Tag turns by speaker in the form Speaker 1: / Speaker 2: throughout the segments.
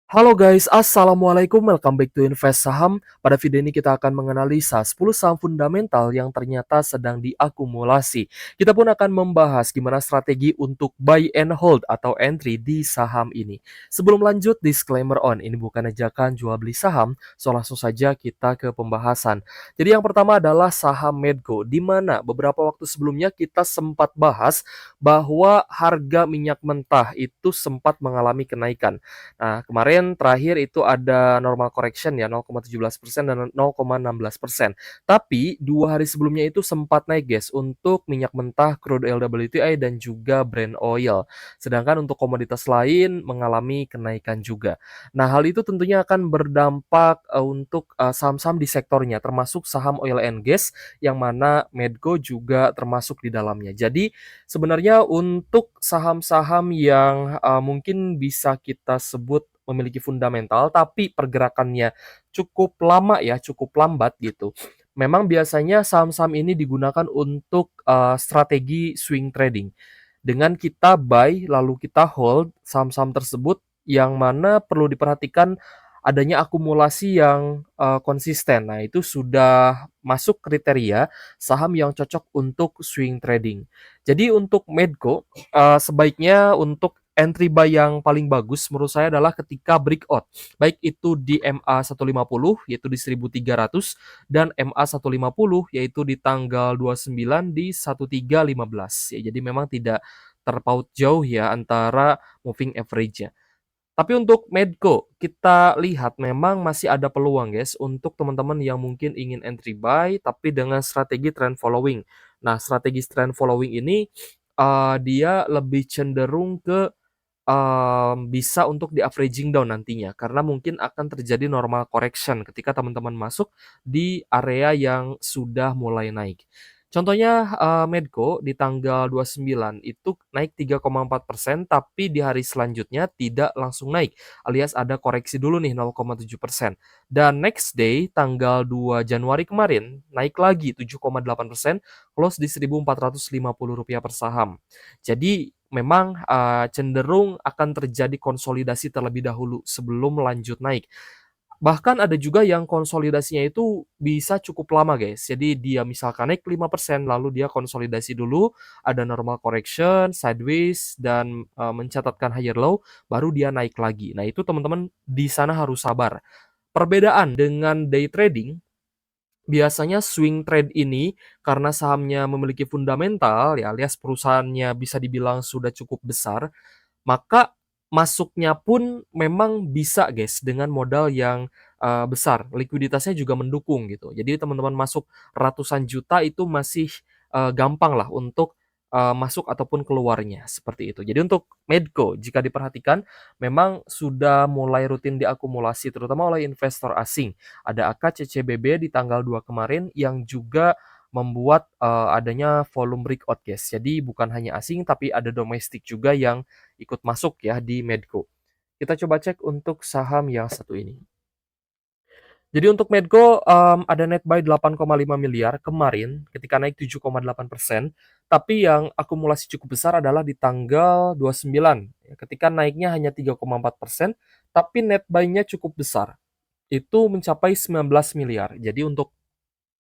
Speaker 1: Halo guys, assalamualaikum. Welcome back to Invest Saham. Pada video ini kita akan menganalisa 10 saham fundamental yang ternyata sedang diakumulasi. Kita pun akan membahas gimana strategi untuk buy and hold atau entry di saham ini. Sebelum lanjut, disclaimer on. Ini bukan ajakan jual beli saham, so langsung saja kita ke pembahasan. Jadi yang pertama adalah saham Medco, di mana beberapa waktu sebelumnya kita sempat bahas bahwa harga minyak mentah itu sempat mengalami kenaikan. Nah, kemarin terakhir itu ada normal correction ya 0,17% dan 0,16%. Tapi 2 hari sebelumnya itu sempat naik guys untuk minyak mentah, crude oil WTI dan juga Brent oil. Sedangkan untuk komoditas lain mengalami kenaikan juga. Nah, hal itu tentunya akan berdampak untuk saham-saham di sektornya termasuk saham oil and gas yang mana Medco juga termasuk di dalamnya. Jadi sebenarnya untuk saham-saham yang mungkin bisa kita sebut memiliki fundamental, tapi pergerakannya cukup lama ya, cukup lambat gitu. Memang biasanya saham-saham ini digunakan untuk strategi swing trading. Dengan kita buy lalu kita hold saham-saham tersebut yang mana perlu diperhatikan adanya akumulasi yang konsisten. Nah, itu sudah masuk kriteria saham yang cocok untuk swing trading. Jadi untuk Medco, sebaiknya untuk entry buy yang paling bagus menurut saya adalah ketika breakout. Baik itu di MA 150 yaitu di 1300 dan MA 150 yaitu di tanggal 29 di 1315. Ya, jadi memang tidak terpaut jauh ya antara moving average-nya. Tapi untuk Medco, kita lihat memang masih ada peluang guys untuk teman-teman yang mungkin ingin entry buy tapi dengan strategi trend following. Nah, strategi trend following ini dia lebih cenderung ke bisa untuk di averaging down nantinya karena mungkin akan terjadi normal correction ketika teman-teman masuk di area yang sudah mulai naik. Contohnya Medco di tanggal 29 itu naik 3,4% tapi di hari selanjutnya tidak langsung naik alias ada koreksi dulu nih 0,7%. Dan next day tanggal 2 Januari kemarin naik lagi 7,8% close di Rp1.450 per saham. Jadi memang cenderung akan terjadi konsolidasi terlebih dahulu sebelum lanjut naik. Bahkan ada juga yang konsolidasinya itu bisa cukup lama guys. Jadi dia misalkan naik 5% lalu dia konsolidasi dulu, ada normal correction, sideways dan mencatatkan higher low, baru dia naik lagi. Nah, itu teman-teman di sana harus sabar. Perbedaan dengan day trading, biasanya swing trade ini karena sahamnya memiliki fundamental ya alias perusahaannya bisa dibilang sudah cukup besar, maka masuknya pun memang bisa guys dengan modal yang besar, likuiditasnya juga mendukung gitu. Jadi teman-teman masuk ratusan juta itu masih gampang lah untuk masuk ataupun keluarnya, seperti itu. Jadi untuk Medco jika diperhatikan memang sudah mulai rutin diakumulasi terutama oleh investor asing. Ada AKCCBB di tanggal 2 kemarin yang juga membuat adanya volume breakout guys. Jadi bukan hanya asing tapi ada domestik juga yang ikut masuk ya di Medco. Kita coba cek untuk saham yang satu ini. Jadi untuk Medco ada net buy 8,5 miliar kemarin ketika naik 7,8%, tapi yang akumulasi cukup besar adalah di tanggal 29 ya, ketika naiknya hanya 3,4%, tapi net buy-nya cukup besar. Itu mencapai 19 miliar. Jadi untuk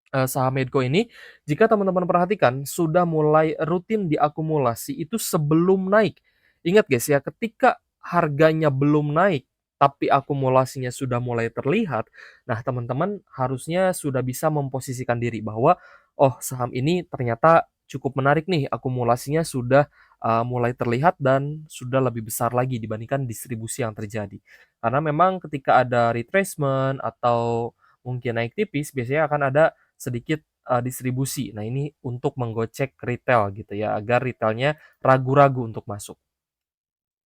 Speaker 1: saham Medco ini jika teman-teman perhatikan sudah mulai rutin diakumulasi itu sebelum naik. Ingat guys ya, ketika harganya belum naik tapi akumulasinya sudah mulai terlihat, nah teman-teman harusnya sudah bisa memposisikan diri bahwa oh saham ini ternyata cukup menarik nih, akumulasinya sudah mulai terlihat dan sudah lebih besar lagi dibandingkan distribusi yang terjadi. Karena memang ketika ada retracement atau mungkin naik tipis biasanya akan ada sedikit distribusi. Nah, ini untuk menggocek retail gitu ya, agar retailnya ragu-ragu untuk masuk.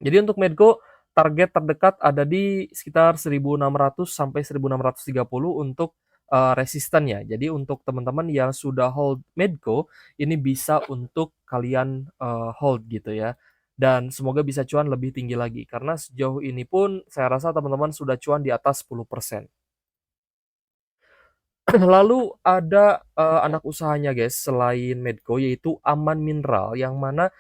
Speaker 1: Jadi untuk Medco, target terdekat ada di sekitar 1.600 sampai 1.630 untuk resistennya. Jadi untuk teman-teman yang sudah hold Medco, ini bisa untuk kalian hold gitu ya. Dan semoga bisa cuan lebih tinggi lagi karena sejauh ini pun saya rasa teman-teman sudah cuan di atas 10%. Lalu ada anak usahanya guys selain Medco yaitu Aman Mineral yang mana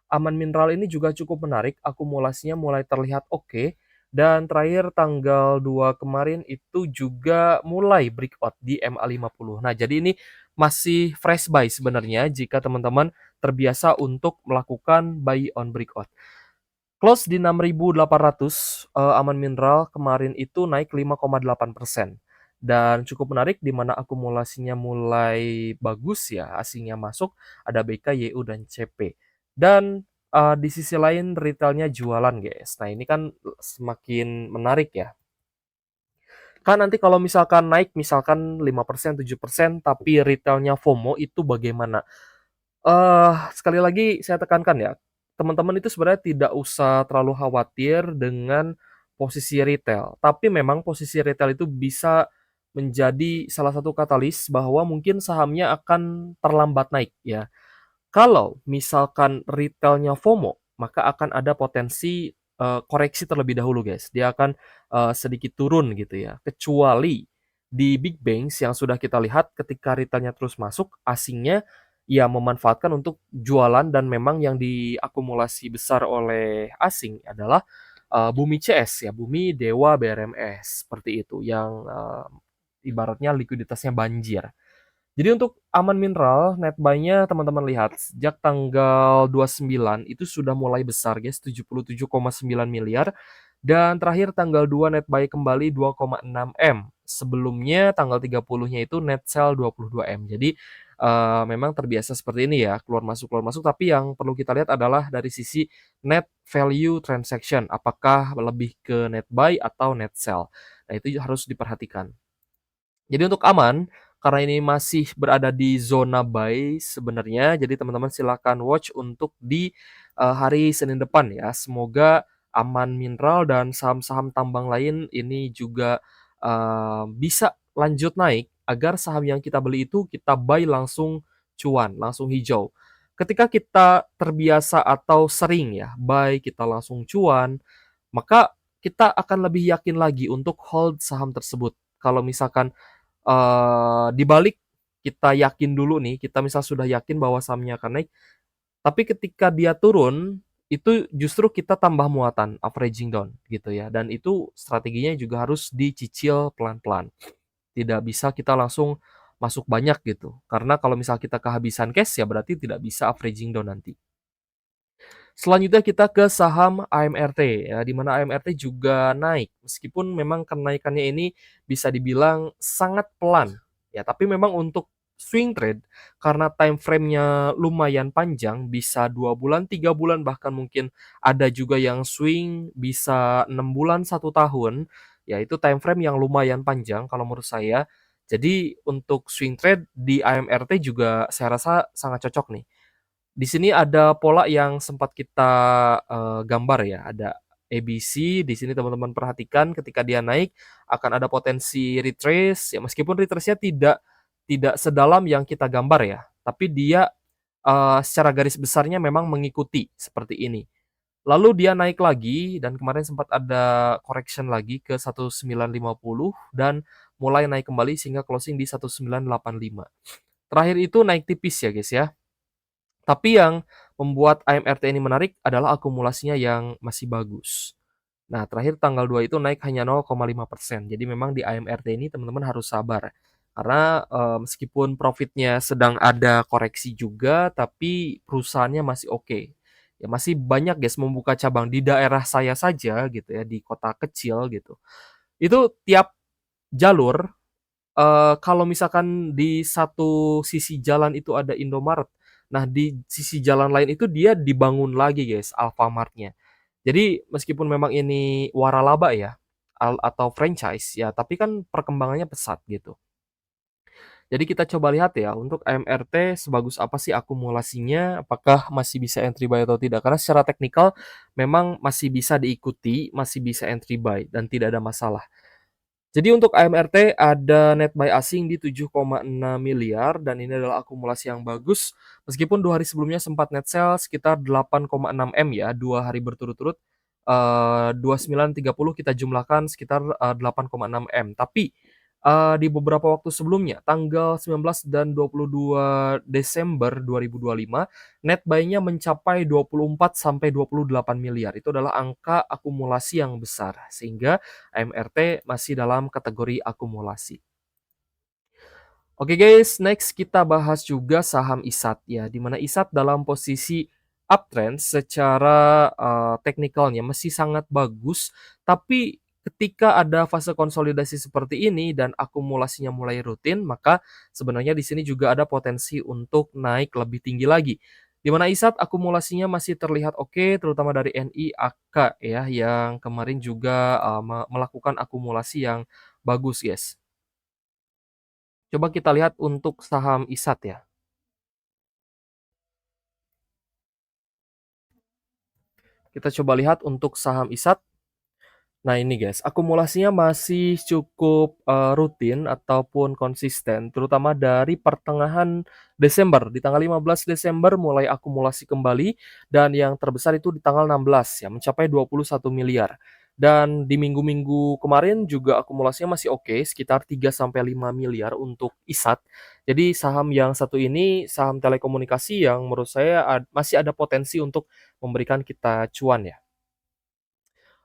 Speaker 1: Aman Mineral ini juga cukup menarik, akumulasinya mulai terlihat oke. Dan terakhir tanggal 2 kemarin itu juga mulai breakout di MA50. Nah, jadi ini masih fresh buy sebenarnya jika teman-teman terbiasa untuk melakukan buy on breakout. Close di 6.800, Aman Mineral kemarin itu naik 5,8%. Dan cukup menarik di mana akumulasinya mulai bagus ya, asingnya masuk, ada BK, YU, dan CP. Dan, di sisi lain retailnya jualan, guys. Nah, ini kan semakin menarik ya. Kan nanti kalau misalkan naik misalkan 5%, 7%, tapi retailnya FOMO itu bagaimana? Sekali lagi saya tekankan ya, teman-teman itu sebenarnya tidak usah terlalu khawatir dengan posisi retail, tapi memang posisi retail itu bisa menjadi salah satu katalis bahwa mungkin sahamnya akan terlambat naik ya. Kalau misalkan retailnya FOMO, maka akan ada potensi, koreksi terlebih dahulu, guys. Dia akan, sedikit turun gitu ya. Kecuali di big banks yang sudah kita lihat ketika retailnya terus masuk, asingnya ya memanfaatkan untuk jualan dan memang yang diakumulasi besar oleh asing adalah, Bumi CS ya, Bumi, Dewa, BRMS, seperti itu yang, ibaratnya likuiditasnya banjir. Jadi untuk Aman Mineral, net buy-nya teman-teman lihat sejak tanggal 29 itu sudah mulai besar guys, 77,9 miliar dan terakhir tanggal 2 net buy kembali 2,6 M. Sebelumnya tanggal 30-nya itu net sell 22 M. Jadi memang terbiasa seperti ini ya, keluar masuk, tapi yang perlu kita lihat adalah dari sisi net value transaction, apakah lebih ke net buy atau net sell. Nah, itu harus diperhatikan. Jadi untuk aman, karena ini masih berada di zona buy sebenarnya, jadi teman-teman silakan watch untuk di, hari Senin depan ya. Semoga Aman Mineral dan saham-saham tambang lain ini juga, bisa lanjut naik agar saham yang kita beli itu kita buy langsung cuan, langsung hijau. Ketika kita terbiasa atau sering ya buy kita langsung cuan, maka kita akan lebih yakin lagi untuk hold saham tersebut. Kalau misalkan di balik kita yakin dulu nih, kita misal sudah yakin bahwa sahamnya akan naik, tapi ketika dia turun, itu justru kita tambah muatan, averaging down gitu ya, dan itu strateginya juga harus dicicil pelan-pelan. Tidak bisa kita langsung masuk banyak gitu, karena kalau misal kita kehabisan cash ya berarti tidak bisa averaging down nanti. Selanjutnya kita ke saham AMRT ya, di mana AMRT juga naik, meskipun memang kenaikannya ini bisa dibilang sangat pelan ya, tapi memang untuk swing trade karena time frame-nya lumayan panjang, bisa 2 bulan, 3 bulan, bahkan mungkin ada juga yang swing bisa 6 bulan, 1 tahun, ya itu time frame yang lumayan panjang kalau menurut saya. Jadi untuk swing trade di AMRT juga saya rasa sangat cocok nih. Di sini ada pola yang sempat kita, gambar ya, ada ABC, di sini teman-teman perhatikan ketika dia naik akan ada potensi retrace, ya meskipun retrace-nya tidak sedalam yang kita gambar ya, tapi dia, secara garis besarnya memang mengikuti seperti ini. Lalu dia naik lagi dan kemarin sempat ada correction lagi ke 1950 dan mulai naik kembali sehingga closing di 1985. Terakhir itu naik tipis ya guys ya. Tapi yang membuat AMRT ini menarik adalah akumulasinya yang masih bagus. Nah, terakhir tanggal 2 itu naik hanya 0,5%. Jadi memang di AMRT ini teman-teman harus sabar. Karena, meskipun profitnya sedang ada koreksi juga, tapi perusahaannya masih oke. Ya masih banyak guys membuka cabang di daerah saya saja gitu ya, di kota kecil gitu. Itu tiap jalur, kalau misalkan di satu sisi jalan itu ada Indomaret, nah di sisi jalan lain itu dia dibangun lagi guys Alfamart-nya. Jadi meskipun memang ini waralaba ya, atau franchise ya, tapi kan perkembangannya pesat gitu. Jadi kita coba lihat ya untuk AMRT sebagus apa sih akumulasinya, apakah masih bisa entry buy atau tidak. Karena secara teknikal memang masih bisa diikuti, masih bisa entry buy dan tidak ada masalah. Jadi untuk AMRT ada net buy asing di 7,6 miliar dan ini adalah akumulasi yang bagus. Meskipun 2 hari sebelumnya sempat net sell sekitar 8,6 M ya, 2 hari berturut-turut, 29, 30 kita jumlahkan sekitar, 8,6 M. Tapi Di beberapa waktu sebelumnya, tanggal 19 dan 22 Desember 2025, net buy-nya mencapai 24 sampai 28 miliar. Itu adalah angka akumulasi yang besar, sehingga AMRT masih dalam kategori akumulasi. Oke guys, next kita bahas juga saham ISAT ya, di mana ISAT dalam posisi uptrend secara, teknikalnya masih sangat bagus, tapi ketika ada fase konsolidasi seperti ini dan akumulasinya mulai rutin, maka sebenarnya di sini juga ada potensi untuk naik lebih tinggi lagi. Di mana ISAT akumulasinya masih terlihat oke, terutama dari NI, AK ya, yang kemarin juga, melakukan akumulasi yang bagus guys. Coba kita lihat untuk saham ISAT ya. Kita coba lihat untuk saham ISAT. Nah ini guys, akumulasinya masih cukup, rutin ataupun konsisten, terutama dari pertengahan Desember. Di tanggal 15 Desember mulai akumulasi kembali dan yang terbesar itu di tanggal 16 ya, mencapai 21 miliar. Dan di minggu-minggu kemarin juga akumulasinya masih oke, sekitar 3 sampai 5 miliar untuk ISAT. Jadi saham yang satu ini, saham telekomunikasi yang menurut saya masih ada potensi untuk memberikan kita cuan ya.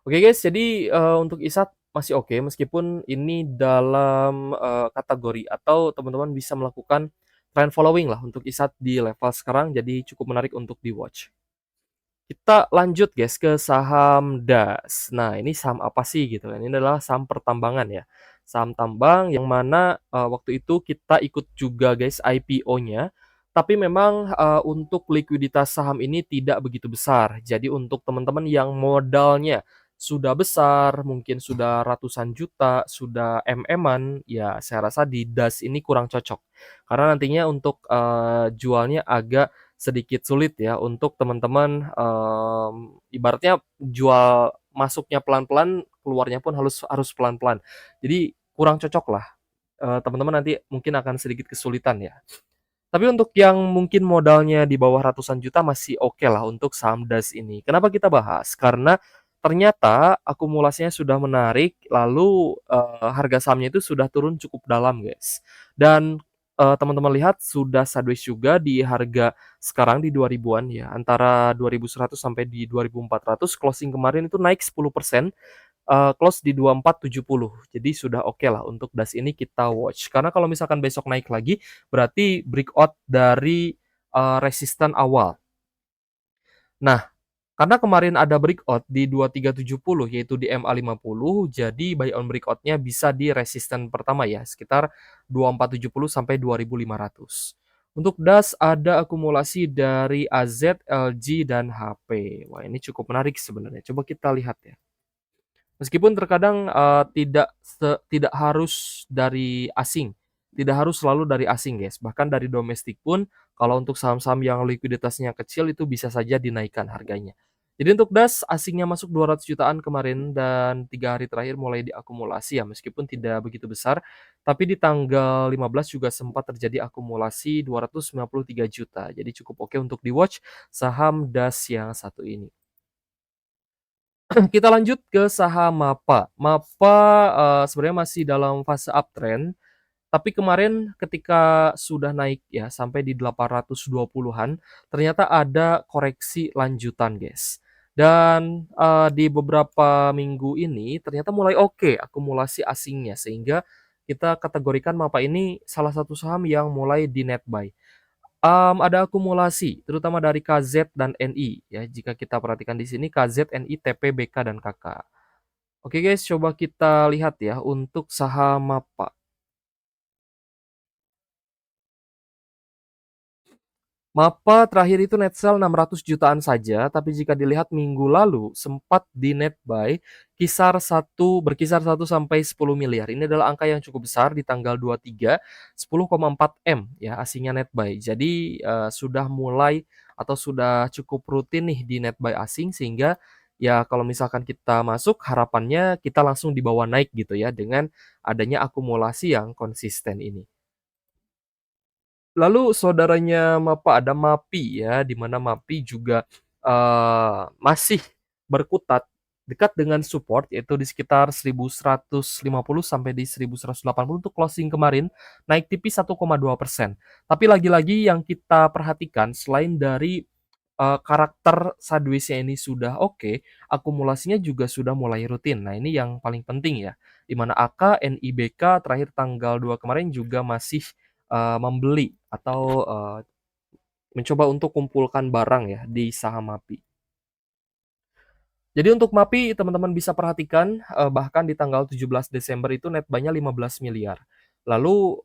Speaker 1: Oke guys, jadi, untuk ISAT masih oke, meskipun ini dalam, kategori atau teman-teman bisa melakukan trend following lah untuk ISAT di level sekarang, jadi cukup menarik untuk di-watch. Kita lanjut guys ke saham DAS. Nah, ini saham apa sih gitu kan, ini adalah saham pertambangan ya. Saham tambang yang mana, waktu itu kita ikut juga guys IPO-nya, tapi memang, untuk likuiditas saham ini tidak begitu besar. Jadi untuk teman-teman yang modalnya sudah besar, mungkin sudah ratusan juta, sudah MM-an, ya saya rasa di DAS ini kurang cocok. Karena nantinya untuk, jualnya agak sedikit sulit ya untuk teman-teman, ibaratnya jual masuknya pelan-pelan, keluarnya pun harus harus pelan-pelan. Jadi kurang cocok lah, teman-teman nanti mungkin akan sedikit kesulitan ya. Tapi untuk yang mungkin modalnya di bawah ratusan juta masih oke lah untuk saham DAS ini. Kenapa kita bahas? Karena ternyata akumulasinya sudah menarik, lalu, harga sahamnya itu sudah turun cukup dalam, guys. Dan, teman-teman lihat sudah sideways juga di harga sekarang di 2000-an ya, antara 2100 sampai di 2400, closing kemarin itu naik 10%. Close di 2470. Jadi sudah oke lah untuk DAS ini kita watch. Karena kalau misalkan besok naik lagi, berarti breakout dari, resisten awal. Nah, karena kemarin ada breakout di 2370 yaitu di MA50, jadi buy on breakout-nya bisa di resisten pertama ya, sekitar 2470 sampai 2500. Untuk DAS ada akumulasi dari AZ, LG, dan HP. Wah, ini cukup menarik sebenarnya. Coba kita lihat ya. Meskipun terkadang, tidak harus dari asing, tidak harus selalu dari asing, guys. Bahkan dari domestik pun, kalau untuk saham-saham yang likuiditasnya kecil itu bisa saja dinaikkan harganya. Jadi untuk DAS, asingnya masuk 200 jutaan kemarin dan 3 hari terakhir mulai diakumulasi ya, meskipun tidak begitu besar, tapi di tanggal 15 juga sempat terjadi akumulasi 293 juta. Jadi cukup oke untuk di-watch saham DAS yang satu ini. Kita lanjut ke saham MAPA. MAPA, sebenarnya masih dalam fase uptrend, tapi kemarin ketika sudah naik ya sampai di 820-an, ternyata ada koreksi lanjutan, guys. Dan, di beberapa minggu ini ternyata mulai oke akumulasi asingnya, sehingga kita kategorikan MAPA ini salah satu saham yang mulai di net buy. Ada akumulasi, terutama dari KZ dan NI ya, jika kita perhatikan di sini KZ, NI, TP, BK, dan KK. Oke guys, coba kita lihat ya untuk saham MAPA. MAPA terakhir itu net sell 600 jutaan saja, tapi jika dilihat minggu lalu sempat di net buy berkisar 1 sampai 10 miliar. Ini adalah angka yang cukup besar di tanggal 23, 10,4 M ya asingnya net buy. Jadi, sudah mulai atau sudah cukup rutin nih di net buy asing, sehingga ya kalau misalkan kita masuk harapannya kita langsung dibawa naik gitu ya dengan adanya akumulasi yang konsisten ini. Lalu saudaranya MAPA ada MAPI ya, di mana MAPI juga, masih berkutat. dekat dengan support yaitu di sekitar 1150 sampai di 1180 untuk closing kemarin, naik tipis 1,2%. Tapi lagi-lagi yang kita perhatikan selain dari karakter sideways-nya ini sudah oke, akumulasinya juga sudah mulai rutin. Nah, ini yang paling penting ya, di mana AK, NIBK terakhir tanggal 2 kemarin juga masih, membeli atau, mencoba untuk kumpulkan barang ya di saham MAPI. Jadi untuk MAPI teman-teman bisa perhatikan, bahkan di tanggal 17 Desember itu net buy-nya 15 miliar. Lalu,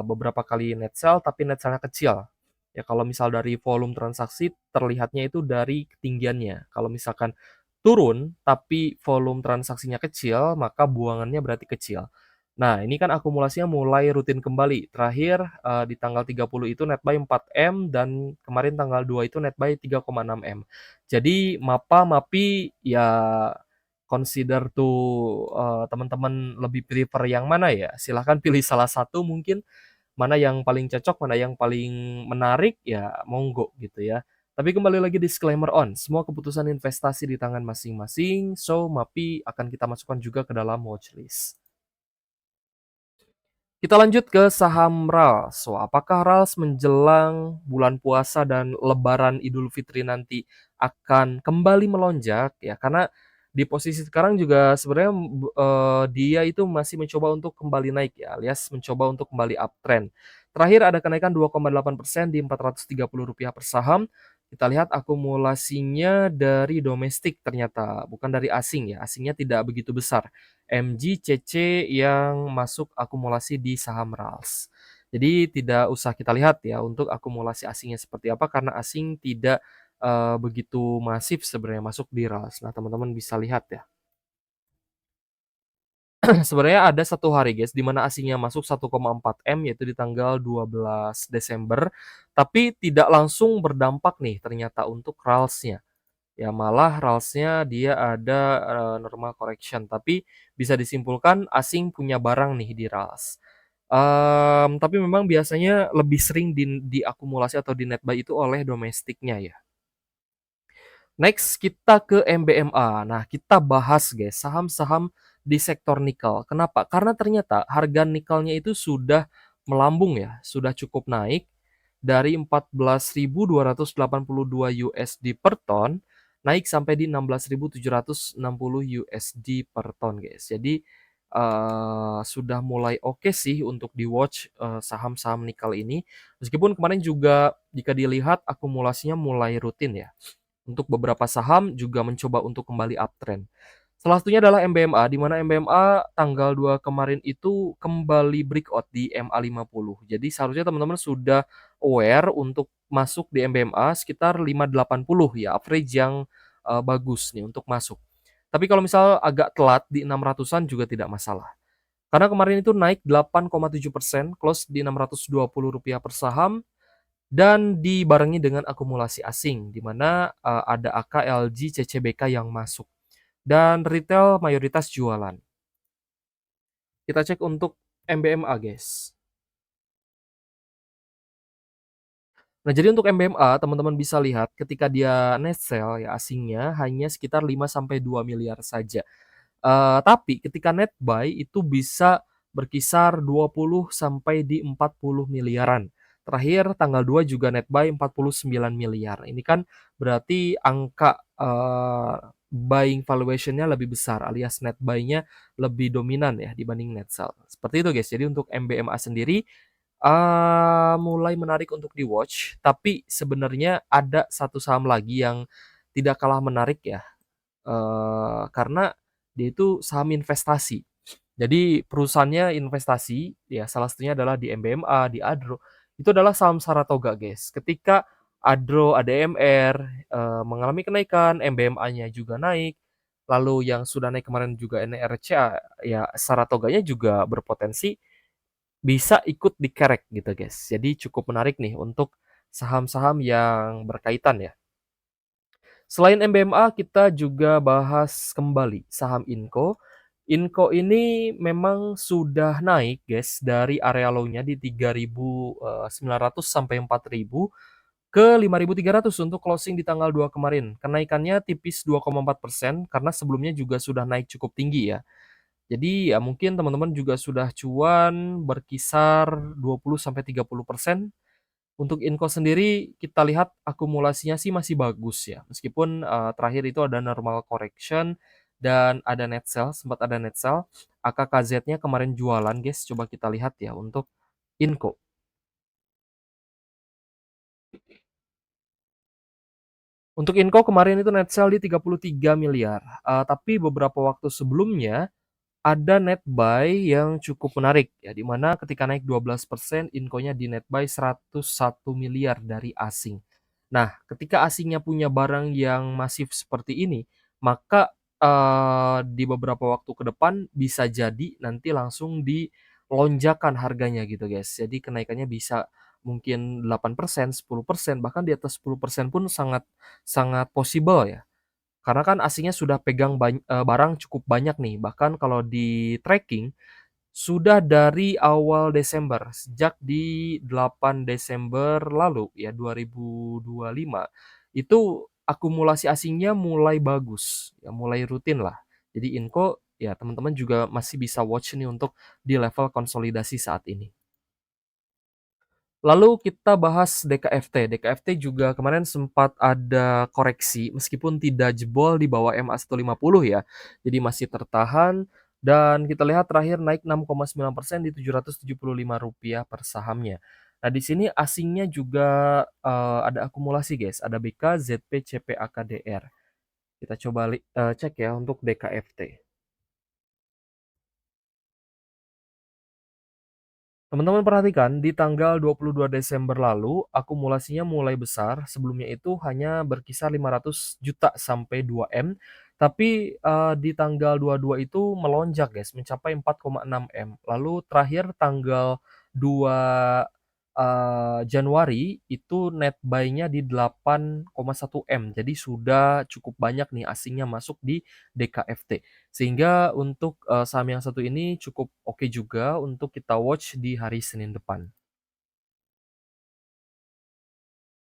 Speaker 1: beberapa kali net sell, tapi net sell-nya kecil. Ya kalau misal dari volume transaksi terlihatnya itu dari ketinggiannya. Kalau misalkan turun, tapi volume transaksinya kecil, maka buangannya berarti kecil. Nah, ini kan akumulasinya mulai rutin kembali. Terakhir, di tanggal 30 itu net buy 4M dan kemarin tanggal 2 itu net buy 3,6M. Jadi MAPA, MAPI ya consider to, teman-teman lebih prefer yang mana ya? Silahkan pilih salah satu mungkin, mana yang paling cocok, mana yang paling menarik, ya monggo gitu ya. Tapi kembali lagi disclaimer on, semua keputusan investasi di tangan masing-masing, so MAPI akan kita masukkan juga ke dalam watchlist. Kita lanjut ke saham RALS. Wah, apakah RALS menjelang bulan puasa dan lebaran Idul Fitri nanti akan kembali melonjak? Ya, karena di posisi sekarang juga sebenarnya, dia itu masih mencoba untuk kembali naik ya, alias mencoba untuk kembali uptrend. Terakhir ada kenaikan 2,8% di Rp430 per saham. Kita lihat akumulasinya dari domestik ternyata, bukan dari asing ya, asingnya tidak begitu besar. MGCC yang masuk akumulasi di saham RALS. Jadi tidak usah kita lihat ya untuk akumulasi asingnya seperti apa karena asing tidak, begitu masif sebenarnya masuk di RALS. Nah, teman-teman bisa lihat ya. Sebenarnya ada satu hari guys, di mana asingnya masuk 1,4M yaitu di tanggal 12 Desember, tapi tidak langsung berdampak nih ternyata untuk RALS-nya. Ya malah RALS-nya dia ada, normal correction, tapi bisa disimpulkan asing punya barang nih di RALS. Tapi memang biasanya lebih sering diakumulasi atau di net buy itu oleh domestiknya ya. Next kita ke MBMA. Nah, kita bahas guys saham-saham di sektor nikel. Kenapa? Karena ternyata harga nikelnya itu sudah melambung ya, sudah cukup naik dari 14.282 USD per ton naik sampai di 16.760 USD per ton guys. Jadi sudah mulai oke sih untuk di-watch, saham-saham nikel ini. Meskipun kemarin juga jika dilihat akumulasinya mulai rutin ya. Untuk beberapa saham juga mencoba untuk kembali uptrend. Salah satunya adalah MBMA, di mana MBMA tanggal 2 kemarin itu kembali breakout di MA50. Jadi seharusnya teman-teman sudah aware untuk masuk di MBMA sekitar 580 ya, average yang, bagus nih untuk masuk. Tapi kalau misal agak telat di 600-an juga tidak masalah. Karena kemarin itu naik 8,7%, close di Rp620 per saham, dan dibarengi dengan akumulasi asing, di mana, ada AK, LG, CCBK yang masuk, dan retail mayoritas jualan. Kita cek untuk MBMA, guys. Nah, jadi untuk MBMA, teman-teman bisa lihat ketika dia net sell ya asingnya hanya sekitar 5 sampai 2 miliar saja. Tapi ketika net buy itu bisa berkisar 20 sampai di 40 miliaran. Terakhir tanggal 2 juga net buy 49 miliar. Ini kan berarti angka, buying valuation-nya lebih besar alias net buy-nya lebih dominan ya dibanding net sell. Seperti itu guys. Jadi untuk MBMA sendiri, mulai menarik untuk di-watch, tapi sebenarnya ada satu saham lagi yang tidak kalah menarik ya. Karena dia itu saham investasi. Jadi perusahaannya investasi, ya salah satunya adalah di MBMA, di Adro, itu adalah saham Saratoga, guys. Ketika Adro, ADMR, mengalami kenaikan, MBMA-nya juga naik, lalu yang sudah naik kemarin juga NRCA, ya Saratoganya juga berpotensi bisa ikut dikerek gitu, guys. Jadi cukup menarik nih untuk saham-saham yang berkaitan ya. Selain MBMA, kita juga bahas kembali saham Inco. Inco ini memang sudah naik guys dari area low-nya di 3.900 sampai 4.000. ke 5.300 untuk closing di tanggal 2 kemarin. Kenaikannya tipis 2,4% karena sebelumnya juga sudah naik cukup tinggi ya. Jadi ya mungkin teman-teman juga sudah cuan berkisar 20-30%. Untuk Inco sendiri kita lihat akumulasinya sih masih bagus ya, meskipun, terakhir itu ada normal correction dan ada net sell, sempat ada net sell. AKKZ-nya kemarin jualan guys, coba kita lihat ya untuk Inco. Untuk Inco kemarin itu net sell di 33 miliar, tapi beberapa waktu sebelumnya ada net buy yang cukup menarik ya, di mana ketika naik 12% Inco-nya di net buy 101 miliar dari asing. Nah, ketika asingnya punya barang yang masif seperti ini, maka, di beberapa waktu ke depan bisa jadi nanti langsung dilonjakan harganya gitu, guys. Jadi kenaikannya bisa mungkin 8%, 10%, bahkan di atas 10% pun sangat sangat possible ya. Karena kan asingnya sudah pegang barang cukup banyak nih, bahkan kalau di-tracking sudah dari awal Desember, sejak di 8 Desember lalu ya 2025, itu akumulasi asingnya mulai bagus, ya mulai rutin lah. Jadi Inco ya teman-teman juga masih bisa watch nih untuk di level konsolidasi saat ini. Lalu kita bahas DKFT. DKFT juga kemarin sempat ada koreksi meskipun tidak jebol di bawah MA150 ya. Jadi masih tertahan dan kita lihat terakhir naik 6,9% di Rp775 per sahamnya. Nah, di sini asingnya juga ada akumulasi guys, ada BK, ZP, CP, AKDR. Kita coba cek ya untuk DKFT. Teman-teman perhatikan, di tanggal 22 Desember lalu, akumulasinya mulai besar. Sebelumnya itu hanya berkisar 500 juta sampai 2 M. Tapi di tanggal 22 itu melonjak guys, mencapai 4,6 M. Lalu terakhir tanggal 2 Januari itu net buy-nya di 8,1 M. Jadi sudah cukup banyak nih asingnya masuk di DKFT. Sehingga untuk, saham yang satu ini cukup oke juga untuk kita watch di hari Senin depan.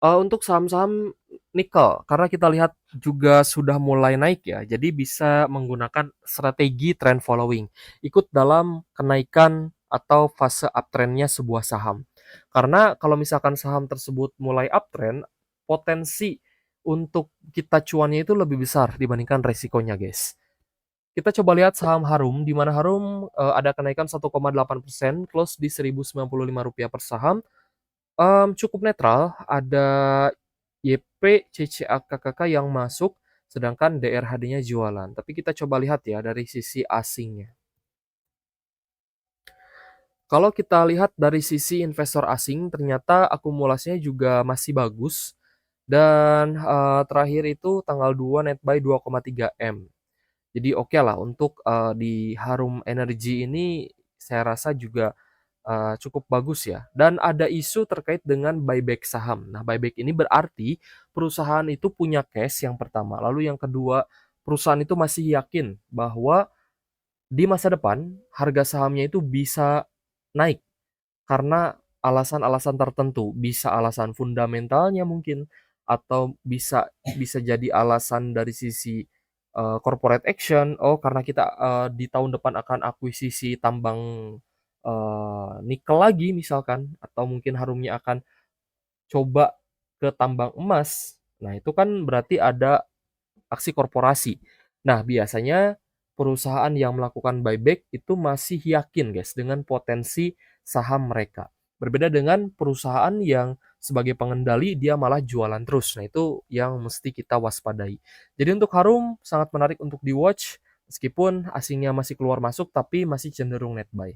Speaker 1: Untuk saham-saham nikel, karena kita lihat juga sudah mulai naik ya, jadi bisa menggunakan strategi trend following, ikut dalam kenaikan atau fase uptrend-nya sebuah saham. Karena kalau misalkan saham tersebut mulai uptrend, potensi untuk kita cuannya itu lebih besar dibandingkan resikonya, guys. Kita coba lihat saham Harum, di mana Harum, ada kenaikan 1,8%, close di Rp1.095 per saham, cukup netral, ada YP, CCA, KKK yang masuk, sedangkan DRHD-nya jualan. Tapi kita coba lihat ya dari sisi asingnya. Kalau kita lihat dari sisi investor asing, ternyata akumulasinya juga masih bagus dan, terakhir itu tanggal 2 net buy 2,3 M. Jadi oke lah untuk, di Harum Energy ini saya rasa juga, cukup bagus ya. Dan ada isu terkait dengan buyback saham. Nah, buyback ini berarti perusahaan itu punya cash yang pertama, lalu yang kedua, perusahaan itu masih yakin bahwa di masa depan harga sahamnya itu bisa naik karena alasan-alasan tertentu. Bisa alasan fundamentalnya mungkin, atau bisa bisa jadi alasan dari sisi corporate action, oh karena kita, di tahun depan akan akuisisi tambang, nikel lagi misalkan, atau mungkin Harumnya akan coba ke tambang emas. Nah, itu kan berarti ada aksi korporasi. Nah, biasanya perusahaan yang melakukan buyback itu masih yakin guys dengan potensi saham mereka. Berbeda dengan perusahaan yang sebagai pengendali dia malah jualan terus. Nah, itu yang mesti kita waspadai. Jadi untuk Harum sangat menarik untuk di-watch meskipun asingnya masih keluar masuk tapi masih cenderung net buy.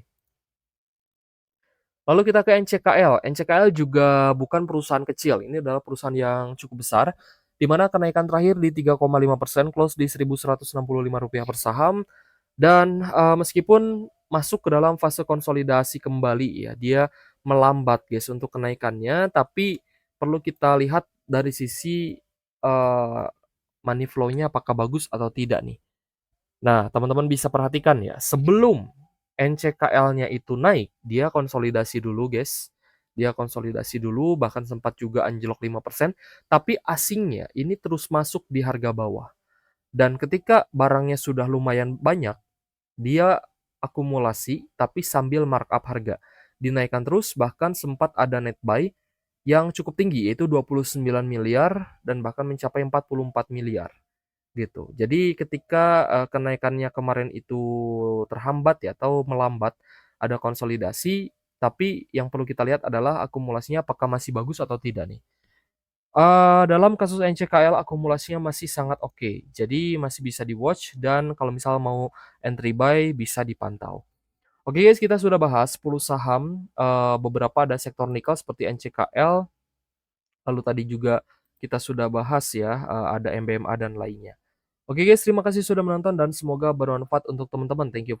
Speaker 1: Lalu kita ke NCKL. NCKL juga bukan perusahaan kecil, ini adalah perusahaan yang cukup besar, di mana kenaikan terakhir di 3,5%, close di Rp1.165 per saham, dan, meskipun masuk ke dalam fase konsolidasi kembali ya, dia melambat guys untuk kenaikannya, tapi perlu kita lihat dari sisi, money flow-nya apakah bagus atau tidak nih. Nah, teman-teman bisa perhatikan ya, sebelum NCKL-nya itu naik, dia konsolidasi dulu, guys. Dia konsolidasi dulu, bahkan sempat juga anjlok 5%, tapi asingnya ini terus masuk di harga bawah. Dan ketika barangnya sudah lumayan banyak, dia akumulasi tapi sambil markup harga. Dinaikkan terus, bahkan sempat ada net buy yang cukup tinggi, yaitu 29 miliar dan bahkan mencapai 44 miliar gitu. Jadi ketika kenaikannya kemarin itu terhambat ya atau melambat, ada konsolidasi, tapi yang perlu kita lihat adalah akumulasinya apakah masih bagus atau tidak nih. Dalam kasus NCKL akumulasinya masih sangat oke, jadi masih bisa di-watch dan kalau misal mau entry buy bisa dipantau. Oke guys, kita sudah bahas 10 saham, beberapa ada sektor nikel seperti NCKL, lalu tadi juga kita sudah bahas ya, ada MBMA dan lainnya. Oke guys, terima kasih sudah menonton dan semoga bermanfaat untuk teman-teman. Thank you.